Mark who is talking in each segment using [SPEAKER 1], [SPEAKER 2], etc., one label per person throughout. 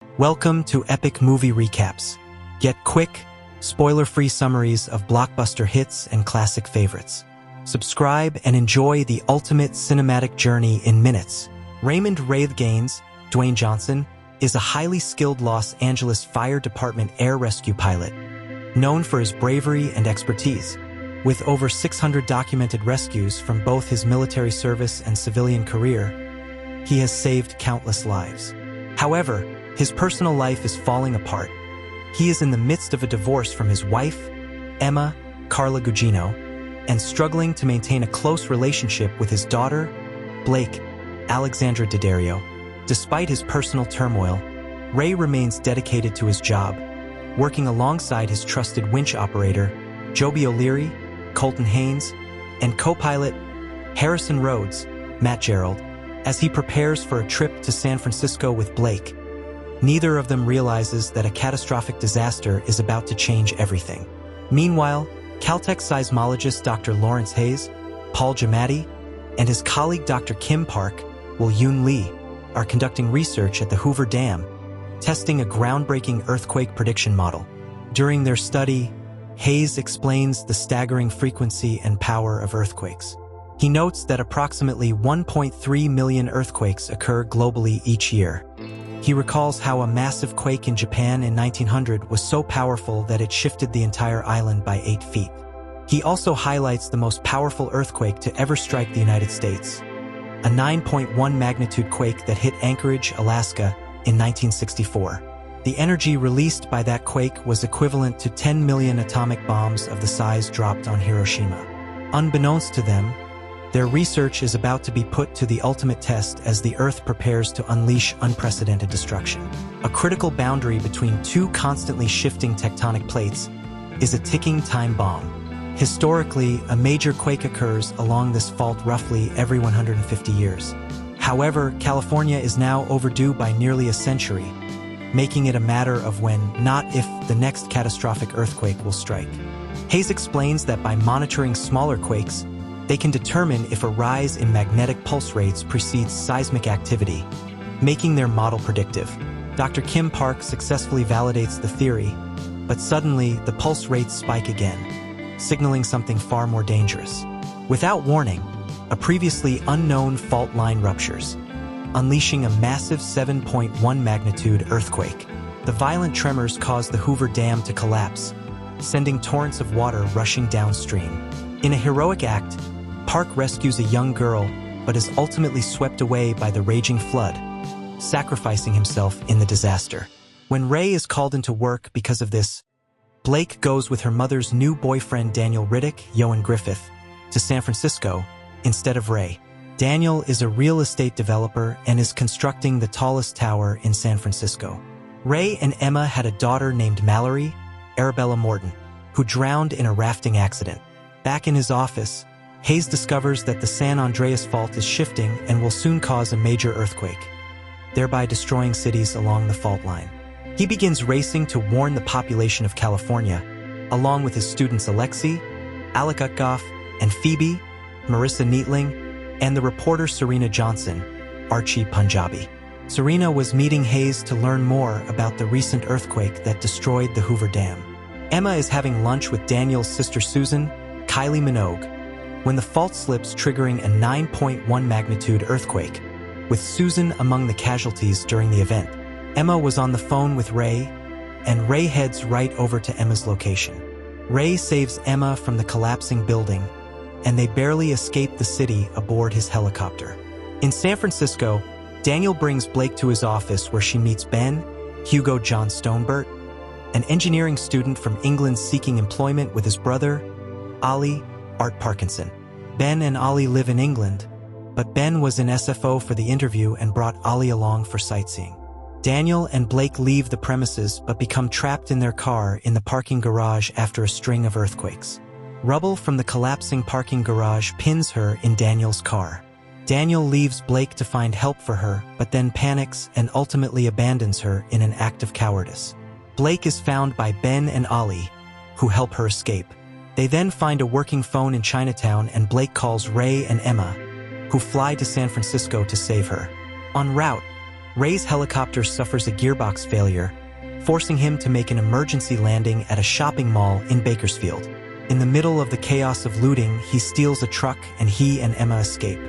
[SPEAKER 1] Welcome to Epic Movie Recaps. Get quick, spoiler-free summaries of blockbuster hits and classic favorites. Subscribe and enjoy the ultimate cinematic journey in minutes. Raymond Wraith Gaines, Dwayne Johnson, is a highly skilled Los Angeles Fire Department air rescue pilot, known for his bravery and expertise. With over 600 documented rescues from both his military service and civilian career, he has saved countless lives. However, his personal life is falling apart. He is in the midst of a divorce from his wife, Emma Carla Gugino, and struggling to maintain a close relationship with his daughter, Blake Alexandra D'Addario. Despite his personal turmoil, Ray remains dedicated to his job, working alongside his trusted winch operator, Joby O'Leary, Colton Haynes, and co-pilot Harrison Rhodes, Matt Gerald, as he prepares for a trip to San Francisco with Blake. Neither of them realizes that a catastrophic disaster is about to change everything. Meanwhile, Caltech seismologist Dr. Lawrence Hayes, Paul Giamatti, and his colleague Dr. Kim Park, Will-Yoon Lee, are conducting research at the Hoover Dam, testing a groundbreaking earthquake prediction model. During their study, Hayes explains the staggering frequency and power of earthquakes. He notes that approximately 1.3 million earthquakes occur globally each year. He recalls how a massive quake in Japan in 1900 was so powerful that it shifted the entire island by 8 feet. He also highlights the most powerful earthquake to ever strike the United States, a 9.1 magnitude quake that hit Anchorage, Alaska in 1964. The energy released by that quake was equivalent to 10 million atomic bombs of the size dropped on Hiroshima. Unbeknownst to them, their research is about to be put to the ultimate test as the Earth prepares to unleash unprecedented destruction. A critical boundary between two constantly shifting tectonic plates is a ticking time bomb. Historically, a major quake occurs along this fault roughly every 150 years. However, California is now overdue by nearly a century, making it a matter of when, not if, the next catastrophic earthquake will strike. Hayes explains that by monitoring smaller quakes, they can determine if a rise in magnetic pulse rates precedes seismic activity, making their model predictive. Dr. Kim Park successfully validates the theory, but suddenly the pulse rates spike again, signaling something far more dangerous. Without warning, a previously unknown fault line ruptures, unleashing a massive 7.1 magnitude earthquake. The violent tremors cause the Hoover Dam to collapse, sending torrents of water rushing downstream. In a heroic act, Park rescues a young girl, but is ultimately swept away by the raging flood, sacrificing himself in the disaster. When Ray is called into work because of this, Blake goes with her mother's new boyfriend Daniel Riddick, Yoan Griffith, to San Francisco instead of Ray. Daniel is a real estate developer and is constructing the tallest tower in San Francisco. Ray and Emma had a daughter named Mallory, Arabella Morton, who drowned in a rafting accident. Back in his office, Hayes discovers that the San Andreas Fault is shifting and will soon cause a major earthquake, thereby destroying cities along the fault line. He begins racing to warn the population of California, along with his students Alexei, Alec Utgoff, and Phoebe, Marissa Neatling, and the reporter Serena Johnson, Archie Punjabi. Serena was meeting Hayes to learn more about the recent earthquake that destroyed the Hoover Dam. Emma is having lunch with Daniel's sister Susan, Kylie Minogue, when the fault slips, triggering a 9.1 magnitude earthquake, with Susan among the casualties during the event. Emma was on the phone with Ray, and Ray heads right over to Emma's location. Ray saves Emma from the collapsing building, and they barely escape the city aboard his helicopter. In San Francisco, Daniel brings Blake to his office where she meets Ben, Hugo John Stonebert, an engineering student from England seeking employment with his brother, Ollie Art Parkinson. Ben and Ollie live in England, but Ben was in SFO for the interview and brought Ollie along for sightseeing. Daniel and Blake leave the premises but become trapped in their car in the parking garage after a string of earthquakes. Rubble from the collapsing parking garage pins her in Daniel's car. Daniel leaves Blake to find help for her, but then panics and ultimately abandons her in an act of cowardice. Blake is found by Ben and Ollie, who help her escape. They then find a working phone in Chinatown and Blake calls Ray and Emma, who fly to San Francisco to save her. En route, Ray's helicopter suffers a gearbox failure, forcing him to make an emergency landing at a shopping mall in Bakersfield. In the middle of the chaos of looting, he steals a truck and he and Emma escape.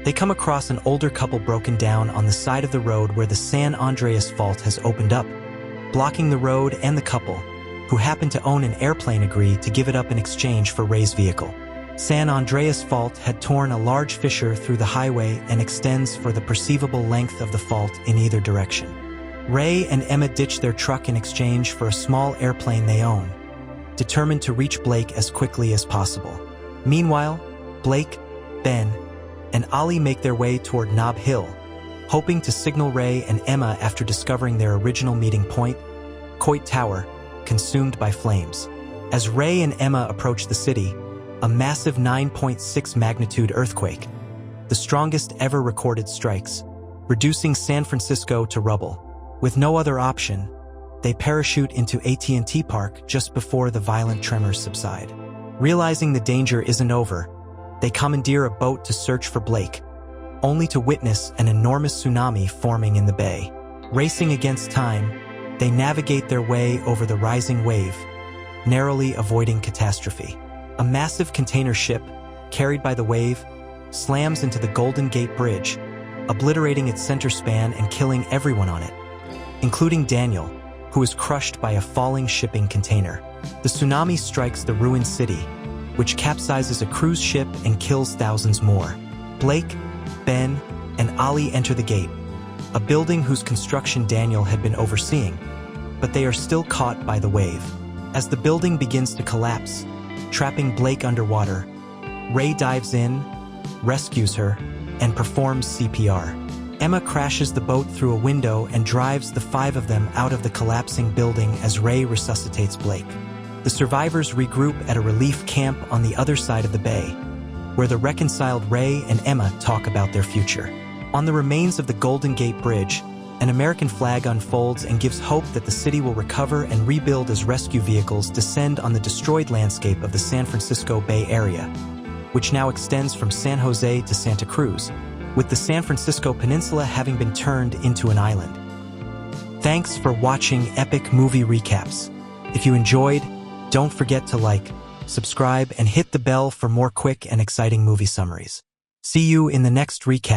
[SPEAKER 1] They come across an older couple broken down on the side of the road where the San Andreas Fault has opened up. Blocking the road and the couple, who happen to own an airplane, agree to give it up in exchange for Ray's vehicle. San Andreas Fault had torn a large fissure through the highway and extends for the perceivable length of the fault in either direction. Ray and Emma ditch their truck in exchange for a small airplane they own, determined to reach Blake as quickly as possible. Meanwhile, Blake, Ben, and Ollie make their way toward Nob Hill, hoping to signal Ray and Emma after discovering their original meeting point, Coit Tower, consumed by flames. As Ray and Emma approach the city, a massive 9.6 magnitude earthquake, the strongest ever recorded, strikes, reducing San Francisco to rubble. With no other option, they parachute into AT&T Park just before the violent tremors subside. Realizing the danger isn't over, they commandeer a boat to search for Blake, only to witness an enormous tsunami forming in the bay. Racing against time, they navigate their way over the rising wave, narrowly avoiding catastrophe. A massive container ship, carried by the wave, slams into the Golden Gate Bridge, obliterating its center span and killing everyone on it, including Daniel, who is crushed by a falling shipping container. The tsunami strikes the ruined city, which capsizes a cruise ship and kills thousands more. Blake, Ben, and Ollie enter the gate, a building whose construction Daniel had been overseeing, but they are still caught by the wave. As the building begins to collapse, trapping Blake underwater, Ray dives in, rescues her, and performs CPR. Emma crashes the boat through a window and drives the five of them out of the collapsing building as Ray resuscitates Blake. The survivors regroup at a relief camp on the other side of the bay, where the reconciled Ray and Emma talk about their future. On the remains of the Golden Gate Bridge, an American flag unfolds and gives hope that the city will recover and rebuild as rescue vehicles descend on the destroyed landscape of the San Francisco Bay Area, which now extends from San Jose to Santa Cruz, with the San Francisco Peninsula having been turned into an island. Thanks for watching Epic Movie Recaps. If you enjoyed, don't forget to like, subscribe, and hit the bell for more quick and exciting movie summaries. See you in the next recap.